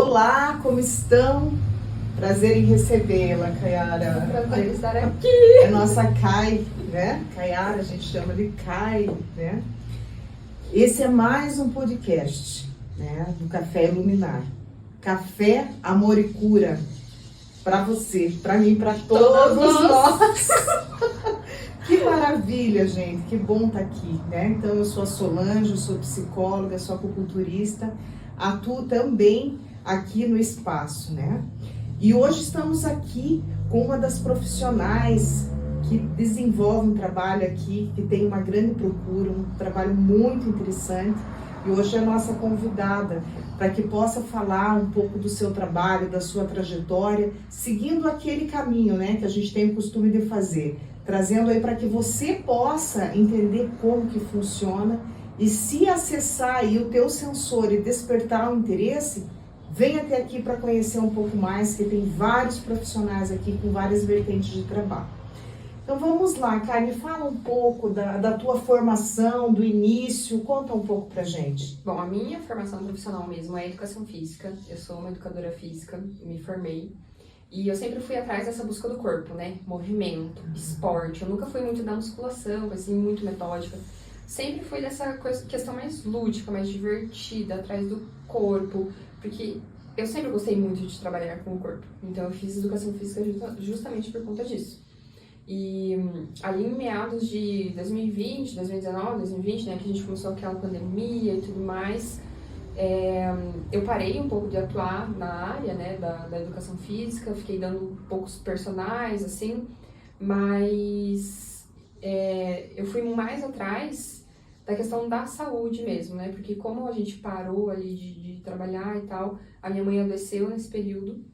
Olá, como estão? Prazer em recebê-la, Caiara. Prazer estar aqui. É nossa Kai, né? Caiara, a gente chama de Kai, né? Esse é mais um podcast, né? Do Café Iluminar. Café, amor e cura. Para você, para mim, para todos nós. Que maravilha, gente. Que bom estar aqui, né? Então, eu sou a Solange, eu sou psicóloga, sou acupunturista. Atuo também aqui no espaço, né? E hoje estamos aqui com uma das profissionais que desenvolve um trabalho aqui, que tem uma grande procura, um trabalho muito interessante. E hoje é a nossa convidada para que possa falar um pouco do seu trabalho, da sua trajetória, seguindo aquele caminho, né, que a gente tem o costume de fazer, trazendo aí para que você possa entender como que funciona e se acessar aí o teu sensor e despertar o interesse, venha até aqui para conhecer um pouco mais, que tem vários profissionais aqui com várias vertentes de trabalho. Então vamos lá, Kai, me fala um pouco da tua formação, do início, conta um pouco pra gente. Bom, a minha formação profissional mesmo é educação física. Eu sou uma educadora física, me formei. E eu sempre fui atrás dessa busca do corpo, né? Movimento, esporte. Eu nunca fui muito da musculação, assim, muito metódica. Sempre fui dessa questão mais lúdica, mais divertida, atrás do corpo. Porque eu sempre gostei muito de trabalhar com o corpo. Então eu fiz educação física justamente por conta disso. E ali em meados de 2020, 2019, 2020, né, que a gente começou aquela pandemia e tudo mais, eu parei um pouco de atuar na área, né, da educação física, fiquei dando poucos personagens, assim, mas eu fui mais atrás da questão da saúde mesmo, né, porque como a gente parou ali de trabalhar e tal, a minha mãe adoeceu nesse período.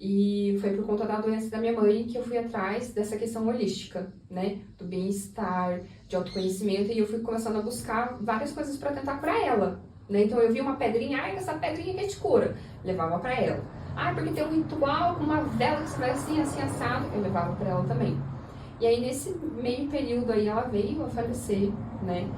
E foi por conta da doença da minha mãe que eu fui atrás dessa questão holística, né? Do bem-estar, de autoconhecimento. E eu fui começando a buscar várias coisas para tentar curar ela, né? Então eu vi uma pedrinha, essa pedrinha que te cura. Levava para ela. Porque tem um ritual com uma vela que você vai assim, assim, assado. Eu levava para ela também. E aí nesse meio período aí ela veio a falecer, né?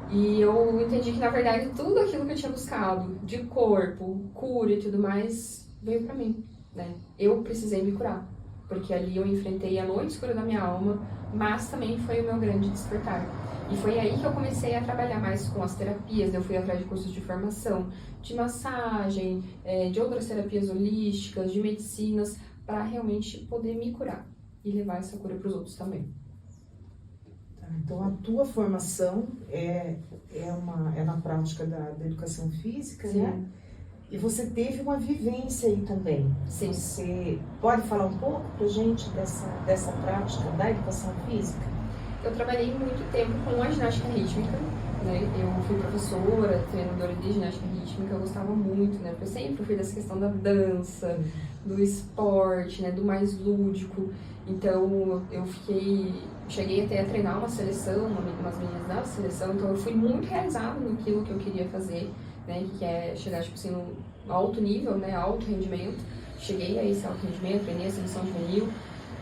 E eu entendi que na verdade tudo aquilo que eu tinha buscado, de corpo, cura e tudo mais, veio para mim. Né? Eu precisei me curar, porque ali eu enfrentei a noite escura da minha alma, mas também foi o meu grande despertar. E foi aí que eu comecei a trabalhar mais com as terapias, eu fui atrás de cursos de formação, de massagem, de outras terapias holísticas, de medicinas, para realmente poder me curar e levar essa cura para os outros também. Então a tua formação é na prática da educação física, Sim. Né? E você teve uma vivência aí também. Sim. Você pode falar um pouco pra gente dessa prática da educação física? Eu trabalhei muito tempo com a ginástica rítmica, né? Eu fui professora, treinadora de ginástica rítmica, eu gostava muito, né? Porque eu sempre fui dessa questão da dança, do esporte, né? Do mais lúdico. Então eu cheguei até a treinar uma seleção, umas meninas da seleção, então eu fui muito realizada naquilo que eu queria fazer. Né, que é chegar tipo assim, no alto nível, né, alto rendimento. Cheguei a esse alto rendimento, treinei a seleção juvenil,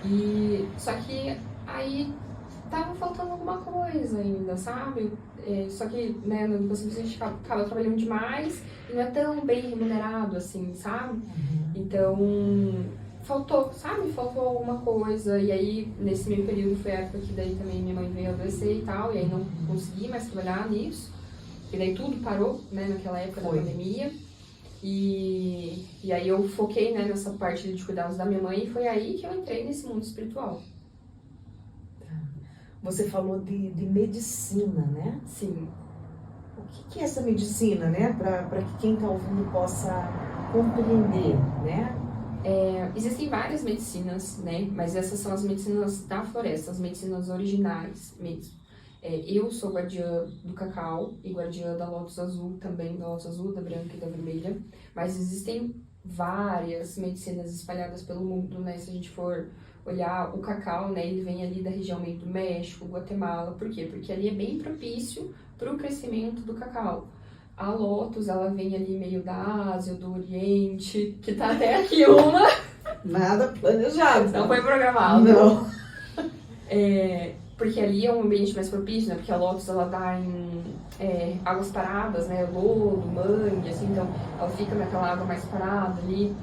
e só que aí tava faltando alguma coisa ainda, sabe? Só que, né, na educação a gente acaba trabalhando demais e não é tão bem remunerado assim, sabe? Então faltou, sabe? Faltou alguma coisa. E aí nesse meio período foi a época que daí também minha mãe veio adoecer e tal, e aí não consegui mais trabalhar nisso. E daí tudo parou, né, naquela época da pandemia. E aí eu foquei, né, nessa parte de cuidados da minha mãe e foi aí que eu entrei nesse mundo espiritual. Você falou de medicina, né? Sim. O que é essa medicina, né? Para que quem está ouvindo possa compreender, né? Existem várias medicinas, né? Mas essas são as medicinas da floresta, as medicinas originais mesmo. Eu sou guardiã do cacau e guardiã da lótus azul também, da lótus azul, da branca e da vermelha. Mas existem várias medicinas espalhadas pelo mundo, né? Se a gente for olhar o cacau, né? Ele vem ali da região meio do México, Guatemala. Por quê? Porque ali é bem propício para o crescimento do cacau. A lótus, ela vem ali meio da Ásia, do Oriente, que tá até aqui uma. Nada planejado. Não foi programado. Não. porque ali é um ambiente mais propício, né? Porque a Lotus, ela dá em águas paradas, né? Lodo, mangue, assim, então ela fica naquela água mais parada ali.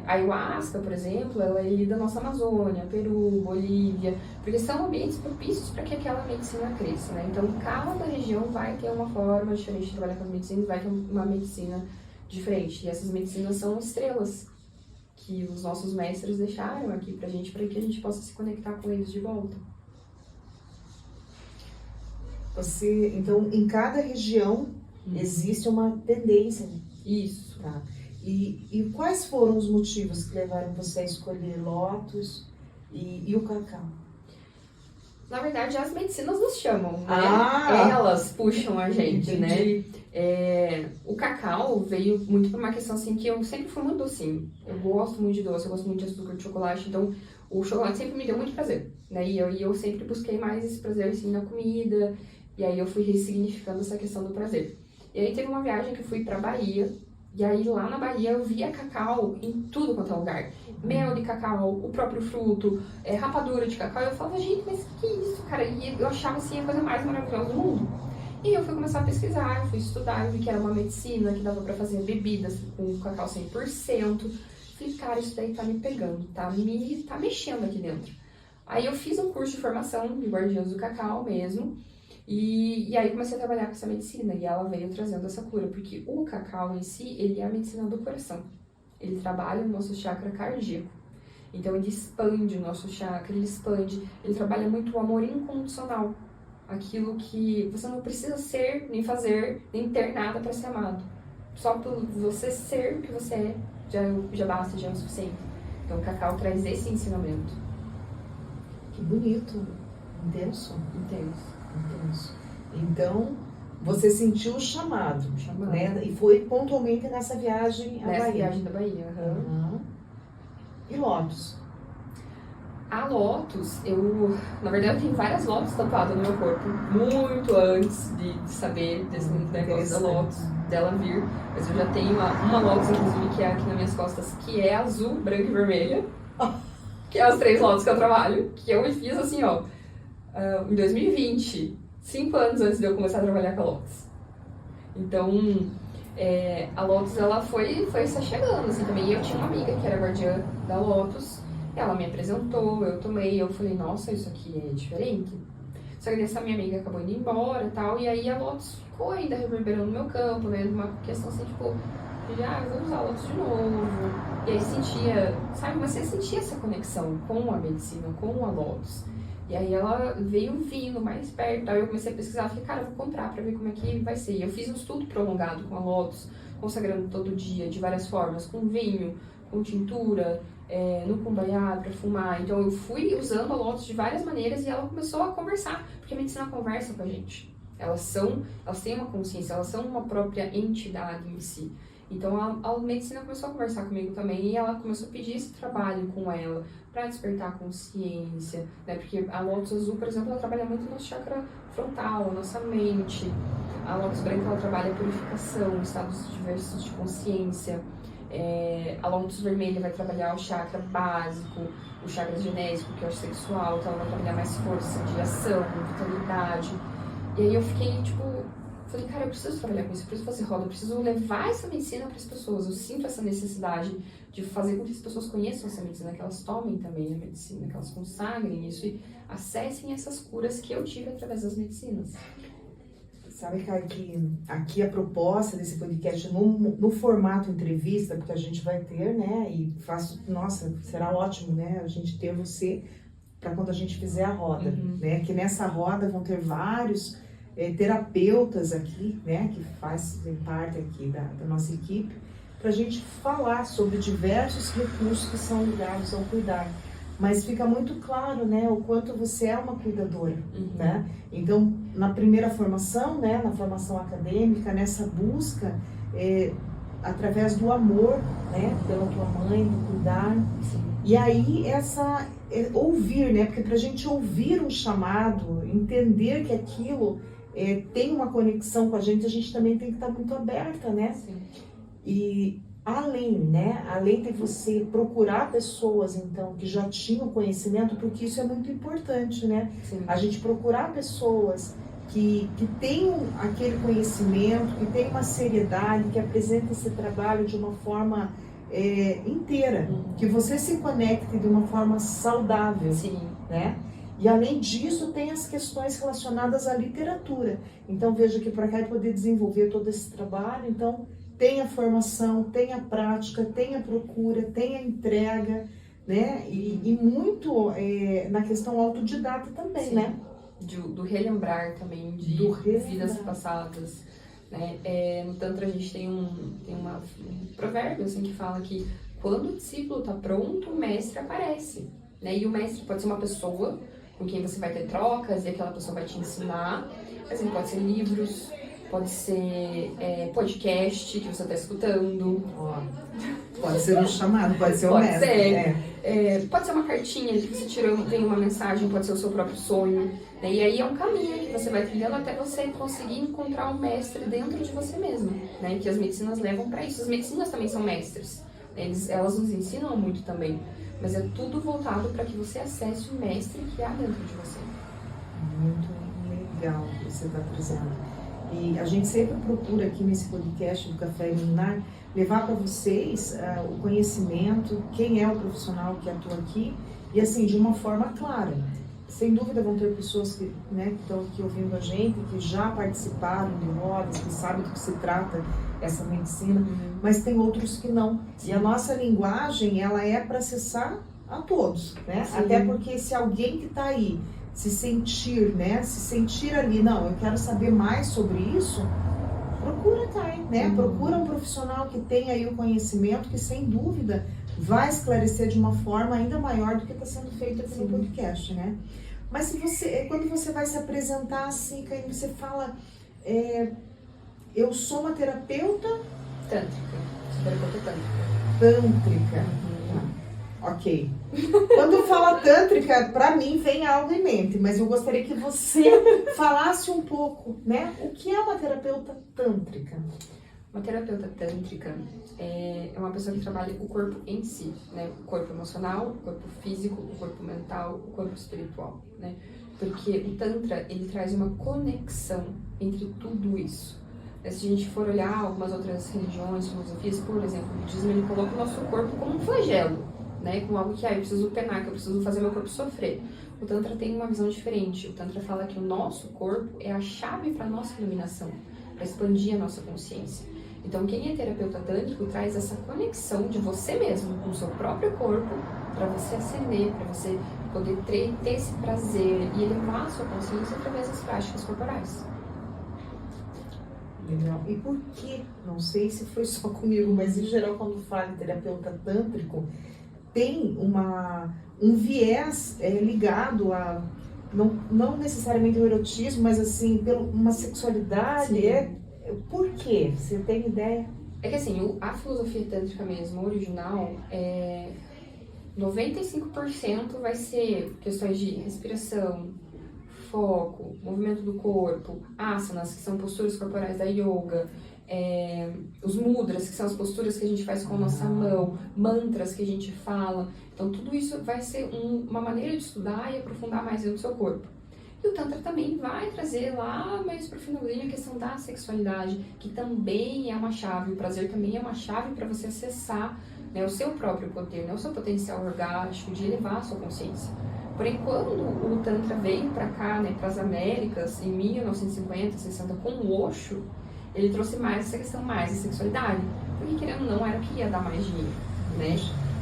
A ayahuasca, por exemplo, ela é ali da nossa Amazônia, Peru, Bolívia, porque são ambientes propícios para que aquela medicina cresça, né? Então, cada região vai ter uma forma diferente de trabalhar com as medicinas, vai ter uma medicina diferente. E essas medicinas são estrelas que os nossos mestres deixaram aqui pra gente, para que a gente possa se conectar com eles de volta. Então, em cada região existe uma tendência. Isso. Tá. E quais foram os motivos que levaram você a escolher Lotus e o cacau? Na verdade, as medicinas nos chamam, né? Ah! Elas puxam a gente, Entendi. né? O cacau veio muito por uma questão assim que eu sempre fui muito docinho. Eu gosto muito de doce, eu gosto muito de açúcar, de chocolate, então o chocolate sempre me deu muito prazer, né? E eu sempre busquei mais esse prazer assim na comida, e aí eu fui ressignificando essa questão do prazer. E aí teve uma viagem que eu fui pra Bahia, e aí lá na Bahia eu via cacau em tudo quanto é lugar. Mel de cacau, o próprio fruto, rapadura de cacau. Eu falava, gente, mas que isso, cara? E eu achava assim a coisa mais maravilhosa do mundo. E eu fui começar a pesquisar, eu fui estudar, eu vi que era uma medicina, que dava pra fazer bebidas com cacau 100%. Falei, cara, isso daí tá me pegando, tá mexendo aqui dentro. Aí eu fiz um curso de formação de guardiãs do cacau mesmo. E aí comecei a trabalhar com essa medicina e ela veio trazendo essa cura, porque o cacau em si, ele é a medicina do coração. Ele trabalha no nosso chakra cardíaco. Então ele expande o nosso chakra, ele trabalha muito o amor incondicional. Aquilo que você não precisa ser, nem fazer, nem ter nada para ser amado. Só por você ser o que você é, já basta, já é o suficiente. Então o cacau traz esse ensinamento. Que bonito, intenso. Intenso. Então, você sentiu o chamado. Né? E foi pontualmente nessa viagem à Bahia. Nessa viagem da Bahia. E Lotus? A Lotus, na verdade, eu tenho várias Lotus tatuadas no meu corpo, muito antes de saber desse negócio da Lotus, dela vir. Mas eu já tenho uma Lotus, inclusive, que é aqui nas minhas costas, que é azul, branca e vermelha. Que é as 3 Lotus que eu trabalho, que eu fiz assim, ó, em 2020, 5 anos antes de eu começar a trabalhar com a Lotus. Então, a Lotus, ela foi se chegando, assim, também. E eu tinha uma amiga que era guardiã da Lotus, ela me apresentou, eu tomei, eu falei, nossa, isso aqui é diferente. Só que essa minha amiga acabou indo embora e tal, e aí a Lotus ficou ainda reverberando no meu campo, né, numa questão assim, tipo, eu vou usar a Lotus de novo. E aí comecei a sentir essa conexão com a medicina, com a Lotus. E aí ela veio vindo mais perto, aí eu comecei a pesquisar, falei, cara, eu vou comprar pra ver como é que vai ser. E eu fiz um estudo prolongado com a Lotus, consagrando todo dia, de várias formas, com vinho, com tintura, no cumbaiá, pra fumar. Então eu fui usando a Lotus de várias maneiras e ela começou a conversar, porque a medicina conversa com a gente. Elas têm uma consciência, elas são uma própria entidade em si. Então a medicina começou a conversar comigo também e ela começou a pedir esse trabalho com ela para despertar a consciência, né? Porque a Lotus azul, por exemplo, ela trabalha muito no chakra frontal, a nossa mente. A Lotus branca, ela trabalha a purificação, estados diversos de consciência. A Lotus vermelha vai trabalhar o chakra básico, o chakra genésico, que é o sexual, então ela vai trabalhar mais força de ação, vitalidade. E aí eu fiquei, falei, cara, eu preciso trabalhar com isso, eu preciso fazer roda, eu preciso levar essa medicina para as pessoas. Eu sinto essa necessidade de fazer com que as pessoas conheçam essa medicina, que elas tomem também a medicina, que elas consagrem isso e acessem essas curas que eu tive através das medicinas. Sabe, Kai, que aqui a proposta desse podcast no formato entrevista, porque a gente vai ter, né, e nossa, será ótimo, né, a gente ter você para quando a gente fizer a roda, né, que nessa roda vão ter vários terapeutas aqui, né, que fazem parte aqui da nossa equipe, para a gente falar sobre diversos recursos que são ligados ao cuidar. Mas fica muito claro, né, o quanto você é uma cuidadora, né? Então, na primeira formação, né, na formação acadêmica, nessa busca, através do amor, né, pela tua mãe, do cuidar. E aí, ouvir, né, porque para a gente ouvir um chamado, entender que aquilo tem uma conexão com a gente também tem que estar muito aberta, né? Sim. E além, né? Além de você procurar pessoas, então, que já tinham conhecimento, porque isso é muito importante, né? Sim. A gente procurar pessoas que tenham aquele conhecimento, que tenham uma seriedade, que apresentem esse trabalho de uma forma inteira, que você se conecte de uma forma saudável, Sim. né? E além disso, tem as questões relacionadas à literatura. Então, veja que para cá poder desenvolver todo esse trabalho, então, tem a formação, tem a prática, tem a procura, tem a entrega, né? E muito na questão autodidata também, Sim. né? Do relembrar também de vidas passadas, né? No Tantra a gente tem um provérbio assim, que fala que quando o discípulo está pronto, o mestre aparece, né? E o mestre pode ser uma pessoa com quem você vai ter trocas e aquela pessoa vai te ensinar, mas ele pode ser livros, pode ser podcast que você está escutando. Pode ser um chamado, pode ser o Pode mestre. ser. Pode ser uma cartinha que você tirou, tem uma mensagem, pode ser o seu próprio sonho. Né? E aí é um caminho que você vai trilhando até você conseguir encontrar um mestre dentro de você mesmo. Né? Que as medicinas levam para isso. As medicinas também são mestres. Elas nos ensinam muito também. Mas é tudo voltado para que você acesse o mestre que há dentro de você. Muito legal o que você está trazendo. E a gente sempre procura aqui nesse podcast do Café Iluminar levar para vocês o conhecimento, quem é o profissional que atua aqui, e assim, de uma forma clara. Sem dúvida vão ter pessoas que estão aqui ouvindo a gente, que já participaram de rodas, que sabem do que se trata essa medicina, mas tem outros que não. E a nossa linguagem, ela é para acessar a todos, né? Sim. Até porque se alguém que está aí se sentir ali, não, eu quero saber mais sobre isso, procura Thay, né? Procura um profissional que tenha aí o conhecimento, que sem dúvida vai esclarecer de uma forma ainda maior do que está sendo feito aqui no podcast, né? Mas quando você vai se apresentar assim, Caí, você fala, eu sou uma terapeuta tântrica. Terapeuta tântrica. Ok. Quando fala tântrica, para mim vem algo em mente, mas eu gostaria que você falasse um pouco, né? O que é uma terapeuta tântrica? Uma terapeuta tântrica é uma pessoa que trabalha o corpo em si, né? O corpo emocional, o corpo físico, o corpo mental, o corpo espiritual, né? Porque o Tantra, ele traz uma conexão entre tudo isso. Se a gente for olhar algumas outras religiões, filosofias, por exemplo, o budismo, ele coloca o nosso corpo como um flagelo, né? Com algo que eu preciso penar, que eu preciso fazer meu corpo sofrer. O Tantra tem uma visão diferente. O Tantra fala que o nosso corpo é a chave para a nossa iluminação, para expandir a nossa consciência. Então, quem é terapeuta tântrico traz essa conexão de você mesmo com o seu próprio corpo para você ascender, para você poder ter esse prazer e elevar a sua consciência através das práticas corporais. Legal. E por que? Não sei se foi só comigo, mas em geral, quando fala em terapeuta tântrico, tem um viés ligado a, não necessariamente o erotismo, mas assim, uma sexualidade. Por quê? Você tem ideia? É que assim, a filosofia tântrica mesmo, original, 95% vai ser questões de respiração, foco, movimento do corpo, asanas, que são posturas corporais da yoga, os mudras, que são as posturas que a gente faz com a nossa mão, mantras que a gente fala. Então, tudo isso vai ser uma maneira de estudar e aprofundar mais dentro do seu corpo. E o Tantra também vai trazer lá mais pro finalzinho a questão da sexualidade, que também é uma chave. O prazer também é uma chave para você acessar, né, o seu próprio poder, né, o seu potencial orgástico de elevar a sua consciência. Porém, quando o Tantra veio para cá, né, para as Américas, em 1950, 60, com o Osho, ele trouxe mais essa questão mais da sexualidade, porque querendo ou não, era o que ia dar mais dinheiro, né?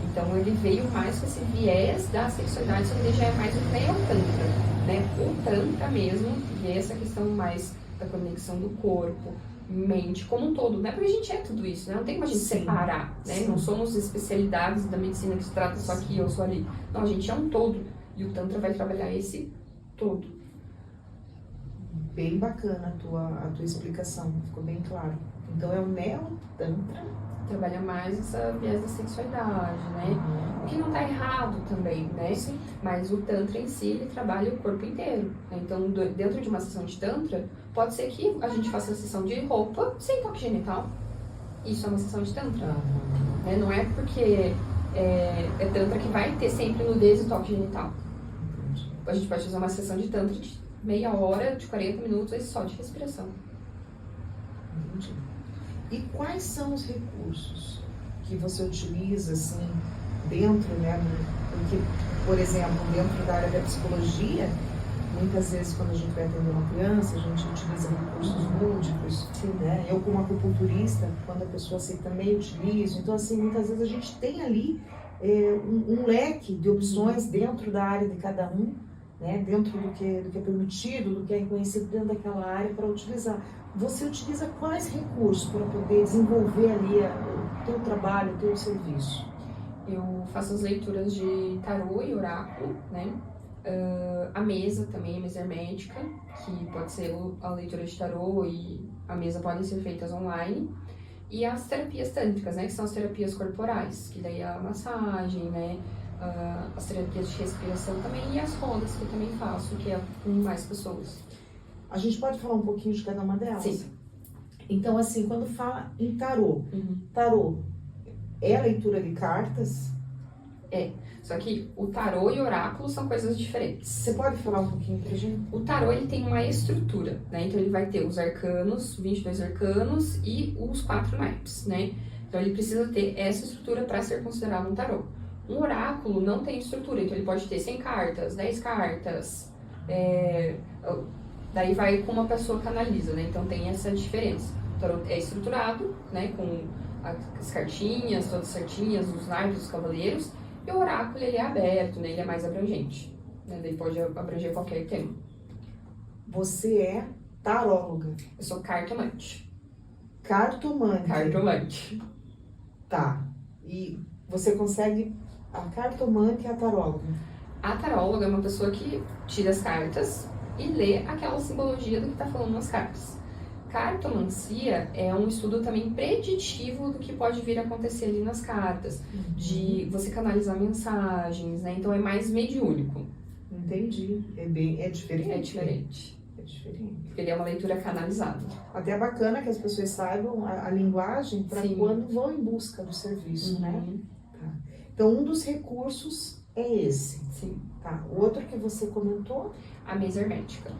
Então ele veio mais com esse viés da sexualidade, só que ele já é mais o Neo-Tantra, né? O Tantra mesmo, e essa questão mais da conexão do corpo, mente, como um todo, né? Porque a gente é tudo isso, né? Não tem como a gente separar, né? Sim. Não somos especialidades da medicina que se trata só aqui ou só ali. Não, a gente é um todo, e o Tantra vai trabalhar esse todo. Bem bacana a tua explicação, ficou bem claro. Então é o Neo-Tantra. Trabalha mais essa viés da sexualidade, né? O que não tá errado também, né? Sim. Mas o Tantra em si, ele trabalha o corpo inteiro, né? Então, dentro de uma sessão de Tantra, pode ser que a gente faça a sessão de roupa sem toque genital. isso é uma sessão de tantra. Aham. Né? Não é porque é tantra que vai ter sempre nudez e toque genital. Entendi. A gente pode fazer uma sessão de tantra de meia hora, de 40 minutos, aí só de respiração. Entendi. E quais são os recursos que você utiliza, assim, dentro, né? Porque, por exemplo, dentro da área da psicologia, muitas vezes quando a gente vai atender uma criança, a gente utiliza recursos múltiplos, né? Eu como acupunturista, quando a pessoa aceita também utilizo. Então, assim, muitas vezes a gente tem ali um leque de opções dentro da área de cada um, né? Dentro do que é permitido, do que é reconhecido dentro daquela área para utilizar. Você utiliza quais recursos para poder desenvolver ali o teu trabalho, o teu serviço? Eu faço as leituras de tarô e oráculo, né? A mesa também, a mesa hermética, que pode ser a leitura de tarô e a mesa podem ser feitas online. E as terapias tântricas, né? Que são as terapias corporais, que daí é a massagem, né? As terapias de respiração também e as rodas que eu também faço, que é com mais pessoas. A gente pode falar um pouquinho de cada uma delas? Sim. Então, assim, quando fala em tarô, tarô é a leitura de cartas? Só que o tarô e o oráculo são coisas diferentes. Você pode falar um pouquinho pra gente? O tarô, ele tem uma estrutura, né? Então, ele vai ter os arcanos, 22 arcanos e os 4 naipes, né? Então, ele precisa ter essa estrutura para ser considerado um tarô. Um oráculo não tem estrutura, então ele pode ter 100 cartas, 10 cartas, daí vai como a pessoa canaliza, né? Então, tem essa diferença. O tarô é estruturado, né? Com as cartinhas, todas certinhas, os naipes, os cavaleiros. E o oráculo, ele é aberto, né? Ele é mais abrangente, né? Daí pode abranger qualquer tema. Você é taróloga. Eu sou cartomante. Cartomante. Cartomante. Tá. E você consegue a cartomante e a taróloga? A taróloga é uma pessoa que tira as cartas e lê aquela simbologia do que está falando nas cartas. Cartomancia é um estudo também preditivo do que pode vir a acontecer ali nas cartas, de você canalizar mensagens, né? Então é mais mediúnico. Entendi. É diferente? É diferente. É diferente. Porque ele é uma leitura canalizada. Até é bacana que as pessoas saibam a linguagem para Sim. quando vão em busca do serviço, né? Tá. Então, um dos recursos é esse. Sim. Tá. O outro que você comentou? A mesa hermética.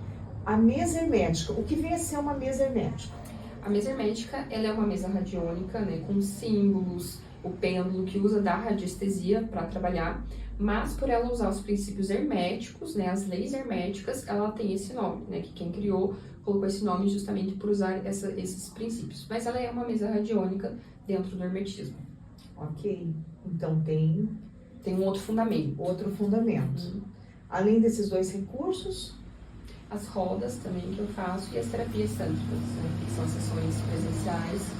A mesa hermética. O que vem a ser uma mesa hermética? A mesa hermética, ela é uma mesa radiônica, né, com símbolos, o pêndulo que usa da radiestesia para trabalhar, mas por ela usar os princípios herméticos, né, as leis herméticas, ela tem esse nome, né, que quem criou colocou esse nome justamente por usar esses princípios. Mas ela é uma mesa radiônica dentro do hermetismo. Ok. Então tem um outro fundamento. Outro fundamento. Além desses dois recursos, as rodas também que eu faço e as terapias tântricas, né, que são sessões presenciais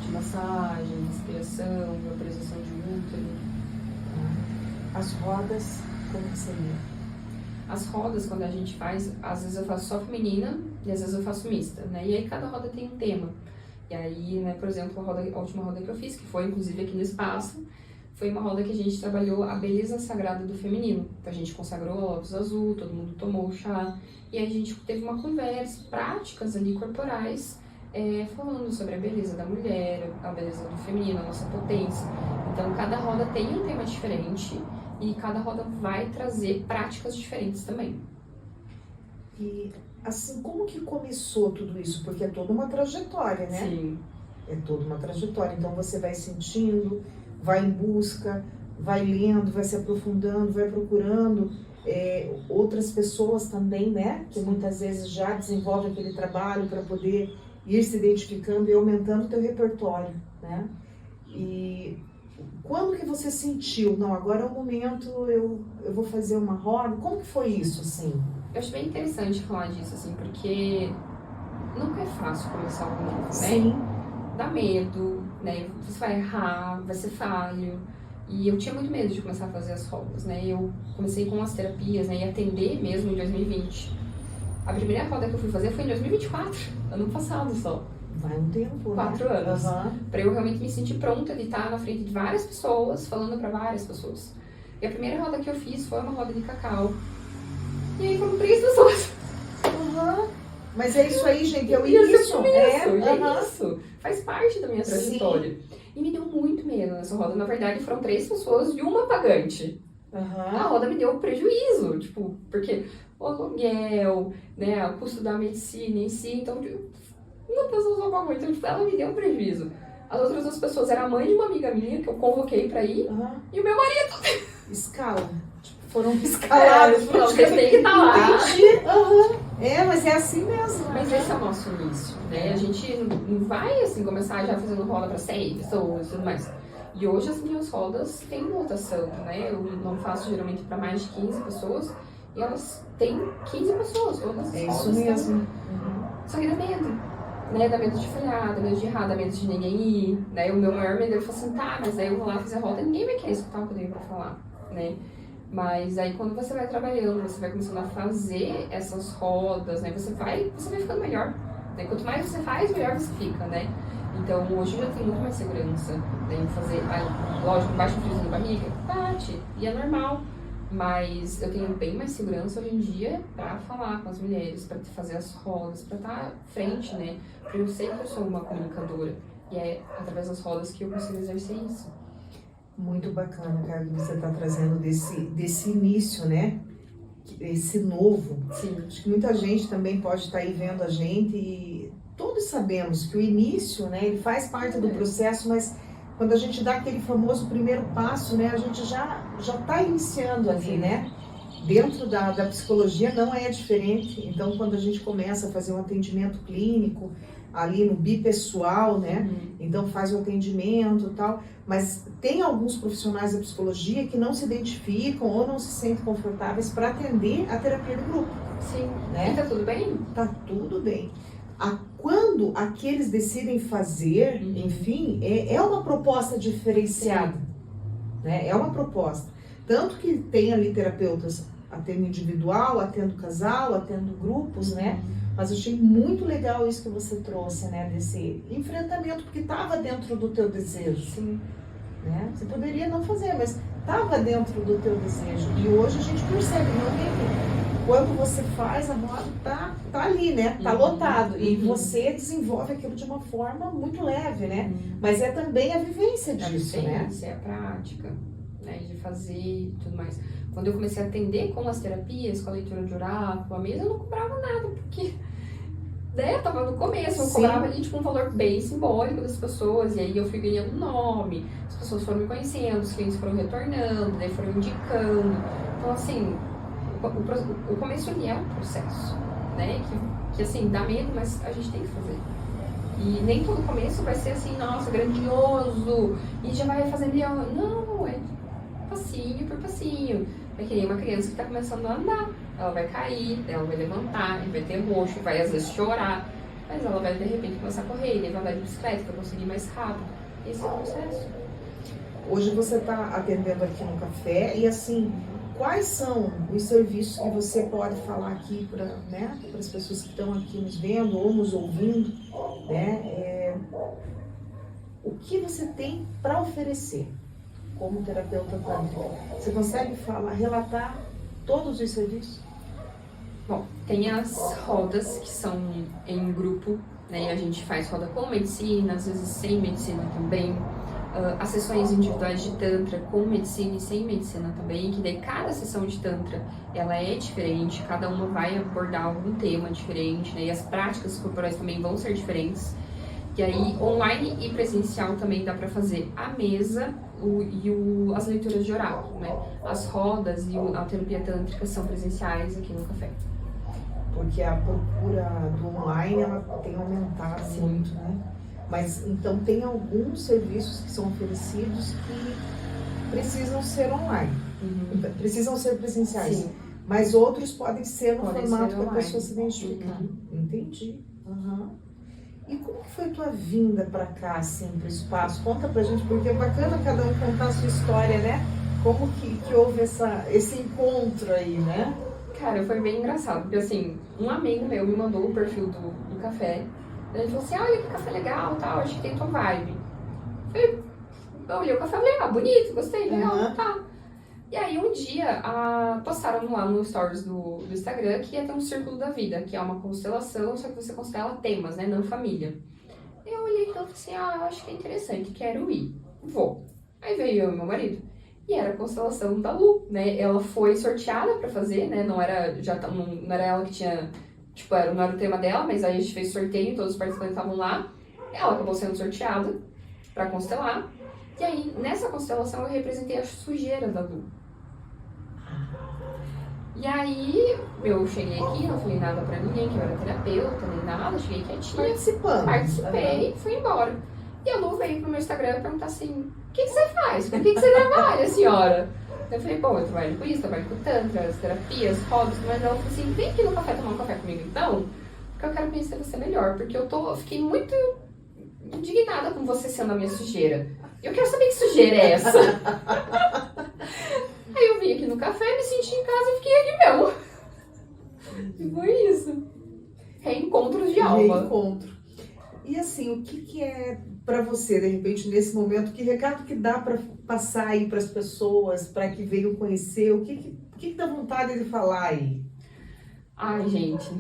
de massagem, respiração, vaporização de útero. As rodas, como que seria? As rodas, quando a gente faz, às vezes eu faço só feminina e às vezes eu faço mista, né? E aí cada roda tem um tema. E aí, né, por exemplo, a última roda que eu fiz, que foi inclusive aqui no espaço, foi uma roda que a gente trabalhou a beleza sagrada do feminino. Então a gente consagrou a lótus azul, todo mundo tomou o chá. E aí a gente teve uma conversa, práticas ali corporais, falando sobre a beleza da mulher, a beleza do feminino, a nossa potência. Então cada roda tem um tema diferente e cada roda vai trazer práticas diferentes também. E assim, como que começou tudo isso? Porque é toda uma trajetória, né? Sim. É toda uma trajetória. Então você vai sentindo, vai em busca, vai lendo, vai se aprofundando, vai procurando outras pessoas também, né? Que muitas vezes já desenvolvem aquele trabalho para poder ir se identificando e aumentando o teu repertório, né? E quando que você sentiu, não, agora é o momento, eu vou fazer uma roda? Como que foi isso, assim? Eu acho bem interessante falar disso, assim, porque nunca é fácil começar algo novo, né? Sim. Dá medo, né? Você vai errar, vai ser falho. E eu tinha muito medo de começar a fazer as rodas, né? Eu comecei com as terapias, né? E atender mesmo em 2020. A primeira roda que eu fui fazer foi em 2024, ano passado só. Vai um tempo, 4 né? anos. Uhum. Pra eu realmente me sentir pronta de estar na frente de várias pessoas, falando pra várias pessoas. E a primeira roda que eu fiz foi uma roda de cacau. E aí foram 3 pessoas. Uhum. Mas é isso aí, gente, é o E esse início. começo, e aham. é isso. Faz parte da minha trajetória. E me deu muito medo nessa roda. Na verdade, foram 3 pessoas e uma pagante. A Aham. roda me deu prejuízo, tipo, porque o aluguel, né, o custo da medicina em si, então, tipo, uma pessoa só pagou, então, tipo, ela me deu prejuízo. As outras 2 pessoas eram a mãe de uma amiga minha, que eu convoquei pra ir, Aham. e o meu marido. Escala. Tipo, foram escalados. Não, você tem que estar lá. Entendi. Aham. É, mas é assim mesmo. Mas esse é o nosso início, né? A gente não vai, assim, começar já fazendo roda pra 100 pessoas e tudo mais. E hoje as minhas rodas têm lotação, né? Eu não faço geralmente para mais de 15 pessoas e elas têm 15 pessoas. Todas É as isso rodas mesmo. têm. Só que dá medo, né? Dá medo de falhar, dá medo de errar, dá medo de ninguém ir, né? O meu maior medo é falar assim, tá, mas aí eu vou lá fazer a roda e ninguém vai querer escutar o que eu tenho pra falar, né? Mas aí quando você vai trabalhando, você vai começando a fazer essas rodas, né? Você vai ficando melhor, né? Quanto mais você faz, melhor você fica, né? Então hoje eu já tenho muito mais segurança, né? Em fazer, lógico, bate um friozinho na barriga, bate, e é normal. Mas eu tenho bem mais segurança hoje em dia pra falar com as mulheres, pra fazer as rodas, pra estar à frente, né? Porque eu sei que eu sou uma comunicadora e é através das rodas que eu consigo exercer isso. Muito bacana, cara, que você está trazendo desse início, né? Esse novo. Sim. Acho que muita gente também pode estar aí vendo a gente e todos sabemos que o início, né? Ele faz parte do processo, mas quando a gente dá aquele famoso primeiro passo, né? A gente já está iniciando ali, né? Dentro da psicologia não é diferente. Então, quando a gente começa a fazer um atendimento clínico, ali no bipessoal, né? Então faz o atendimento e tal, mas tem alguns profissionais da psicologia que não se identificam ou não se sentem confortáveis para atender a terapia do grupo. Sim. Né? E tá tudo bem? Tá tudo bem. Quando aqueles decidem fazer, enfim, é uma proposta diferenciada. Né? É uma proposta. Tanto que tem ali terapeutas atendo individual, atendo casal, atendo grupos, né? Mas eu achei muito legal isso que você trouxe, né? Desse enfrentamento, porque estava dentro do teu desejo. Sim. Né? Você poderia não fazer, mas estava dentro do teu desejo. E hoje a gente percebe, realmente, quando você faz, a moda tá ali, né? Tá lotado. E você desenvolve aquilo de uma forma muito leve, né? Mas é também a vivência disso, né? É a prática, né? De fazer e tudo mais. Quando eu comecei a atender com as terapias, com a leitura de oráculo, a mesa, eu não cobrava nada, porque né, eu tava no começo, eu cobrava ali tipo um valor bem simbólico das pessoas, e aí eu fui ganhando nome, as pessoas foram me conhecendo, os clientes foram retornando, daí foram indicando. Então, assim, o começo ele é um processo, né? Que assim, dá medo, mas a gente tem que fazer. E nem todo começo vai ser assim, nossa, grandioso, e já vai fazer milhão. Não, é passinho por passinho. É que nem uma criança que está começando a andar. Ela vai cair, ela vai levantar, vai ter roxo, vai às vezes chorar. Mas ela vai de repente começar a correr, daí vai andar de bicicleta para conseguir mais rápido. Esse é o processo. Hoje você está atendendo aqui no café e assim, quais são os serviços que você pode falar aqui para, né, para as pessoas que estão aqui nos vendo ou nos ouvindo, né? O que você tem para oferecer como terapeuta tântrica? Você consegue relatar todos os serviços? Bom, tem as rodas que são em grupo, né? E a gente faz roda com medicina, às vezes sem medicina também. As sessões individuais de Tantra com medicina e sem medicina também, que daí cada sessão de Tantra, ela é diferente, cada uma vai abordar algum tema diferente, né? E as práticas corporais também vão ser diferentes. E aí, online e presencial também dá para fazer a mesa as leituras de oráculo, né? As rodas e a terapia tântrica são presenciais aqui no café. Porque a procura do online, ela tem aumentado muito, né? Mas, então, tem alguns serviços que são oferecidos que precisam ser online, precisam ser presenciais. Sim. Mas outros podem ser no formato que a online. pessoa se identificar. Entendi. E como que foi tua vinda pra cá, assim, pro espaço? Conta pra gente, porque é bacana cada um contar a sua história, né? Como que houve esse encontro aí, né? Cara, foi bem engraçado, porque assim, um amigo meu me mandou o perfil do café. Ele falou assim, olha que café legal, tal, acho que tem tua vibe. Eu olhei o café e falei, bonito, gostei, legal, tá. E aí um dia postaram lá no stories do Instagram que ia ter um círculo da vida, que é uma constelação, só que você constela temas, né, não família. Eu olhei então e falei assim, eu acho que é interessante, quero ir, vou. Aí veio eu e meu marido, e era a constelação da Lu, né, ela foi sorteada pra fazer, né, não era ela que tinha, tipo, não era o tema dela, mas aí a gente fez sorteio, todos os participantes estavam lá, ela acabou sendo sorteada pra constelar, e aí nessa constelação eu representei a sujeira da Lu. E aí, eu cheguei aqui, não falei nada pra ninguém, que eu era terapeuta, nem nada, cheguei quietinha. Participei, fui embora. E a Lu veio pro meu Instagram perguntar assim, o que você faz? Com o que você trabalha, senhora? Eu falei, bom, eu trabalho com isso, trabalho com tantra, as terapias, hobbies, mas ela falou assim, vem aqui no café tomar um café comigo então, porque eu quero conhecer você melhor, porque eu fiquei muito indignada com você sendo a minha sujeira. Eu quero saber que sujeira é essa. Aí eu vim aqui no café, me senti em casa e fiquei aqui mesmo. E foi isso. Reencontros de alma. Reencontro. E assim, o que é pra você, de repente, nesse momento, que recado que dá pra passar aí pras pessoas, pra que venham conhecer, o que dá vontade de falar aí? Ai, gente,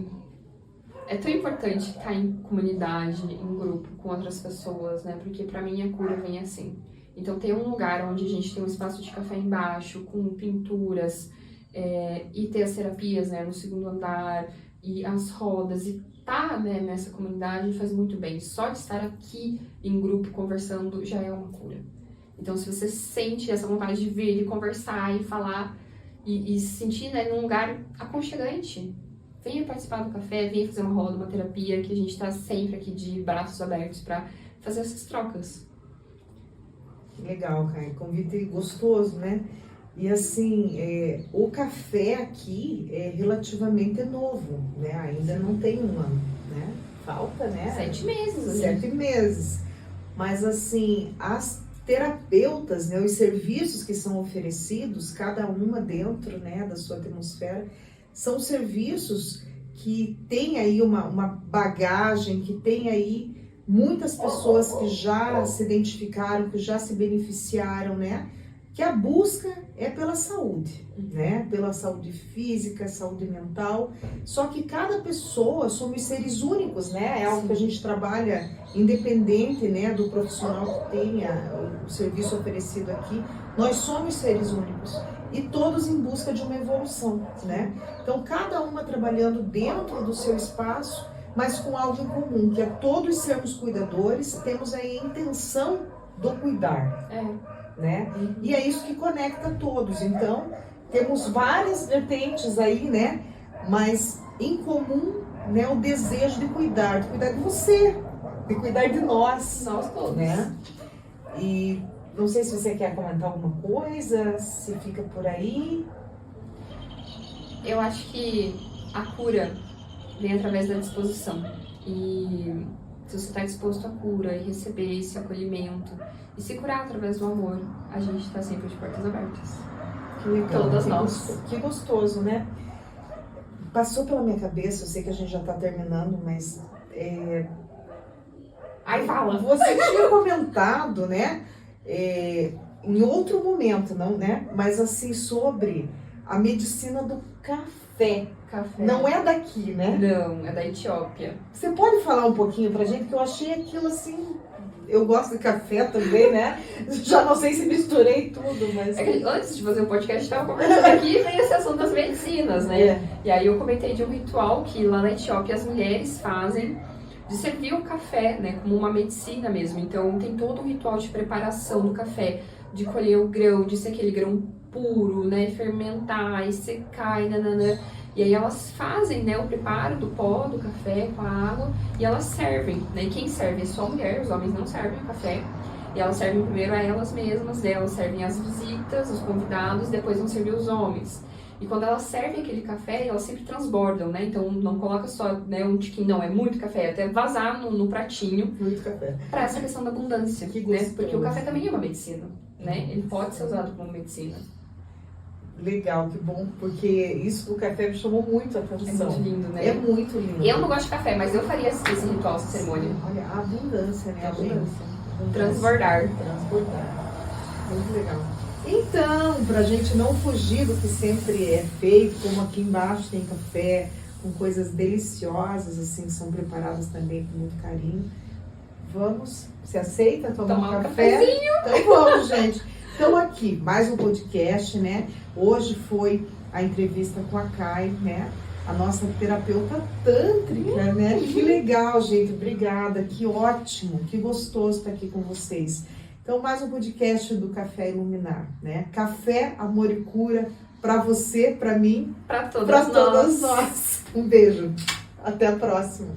é tão importante estar em comunidade, em grupo, com outras pessoas, né? Porque pra mim a cura vem assim. Então, ter um lugar onde a gente tem um espaço de café embaixo, com pinturas, e ter as terapias, né, no segundo andar, e as rodas, e tá, né, nessa comunidade faz muito bem. Só de estar aqui em grupo conversando já é uma cura. Então, se você sente essa vontade de vir, de conversar e falar, e se sentir, né, num lugar aconchegante, venha participar do café, venha fazer uma roda, uma terapia, que a gente tá sempre aqui de braços abertos para fazer essas trocas. Legal, Caio. Convite gostoso, né? E assim, o café aqui é relativamente novo, né? Ainda não tem um ano, né? Falta, né? 7 meses, assim. 7 meses. Mas assim, as terapeutas, né? Os serviços que são oferecidos, cada uma dentro, né, da sua atmosfera, são serviços que têm aí uma bagagem, que tem aí muitas pessoas que já se identificaram, que já se beneficiaram, né? Que a busca é pela saúde, né? Pela saúde física, saúde mental. Só que cada pessoa, somos seres únicos, né? É algo que a gente trabalha independente, né, do profissional que tenha o serviço oferecido aqui. Nós somos seres únicos e todos em busca de uma evolução, né? Então, cada uma trabalhando dentro do seu espaço, mas com algo em comum, que é todos sermos cuidadores, temos aí a intenção do cuidar, né? E é isso que conecta todos. Então, temos várias vertentes aí, né? Mas em comum, né, o desejo de cuidar de você, de cuidar de nós. Nós todos. Né? E não sei se você quer comentar alguma coisa, se fica por aí. Eu acho que a cura vem através da disposição. E se você está disposto à cura e receber esse acolhimento e se curar através do amor, a gente está sempre de portas abertas. Que legal. Todas nós. Que gostoso, né? Passou pela minha cabeça, eu sei que a gente já está terminando, mas... Ai, fala! Você tinha comentado, né? Em outro momento, não, né? Mas assim, sobre a medicina do café. Não é daqui, né? Não, é da Etiópia. Você pode falar um pouquinho pra gente? Que eu achei aquilo assim... Eu gosto de café também, né? Já não sei se misturei tudo, mas... Antes de fazer o podcast, estava conversando aqui e veio esse assunto das medicinas, né? E aí eu comentei de um ritual que lá na Etiópia as mulheres fazem de servir o café, né? Como uma medicina mesmo. Então tem todo um ritual de preparação do café, de colher o grão, de ser aquele grão puro, né? Fermentar e secar e nananã. E aí elas fazem, né, o preparo do pó, do café com a água e elas servem, né? E quem serve é só a mulher, os homens não servem o café. E elas servem primeiro a elas mesmas, né? Elas servem as visitas, os convidados, depois vão servir os homens. E quando elas servem aquele café, elas sempre transbordam, né? Então não coloca só, né, um tiquinho, não, é muito café, até vazar no pratinho. Muito café. Pra essa questão da abundância, né? Porque o café também é uma medicina, né? Ele pode ser usado como medicina. Legal, que bom, porque isso do café me chamou muito a atenção. É muito lindo, né? É muito lindo. Eu não gosto de café, mas eu faria esse ritual, essa cerimônia. Olha, a abundância, né? A abundância. Gente? Transbordar. Transbordar. Muito legal. Então, para a gente não fugir do que sempre é feito, como aqui embaixo tem café com coisas deliciosas, assim, são preparadas também com muito carinho. Vamos? Você aceita tomar um café? Cafezinho. Então vamos, gente. Então aqui, mais um podcast, né? Hoje foi a entrevista com a Kai, né? A nossa terapeuta tântrica, né? Que legal, gente. Obrigada. Que ótimo, que gostoso estar aqui com vocês. Então, mais um podcast do Café Iluminar, né? Café, amor e cura para você, para mim, Para para todas todas nós. nós. Um beijo. Até a próxima.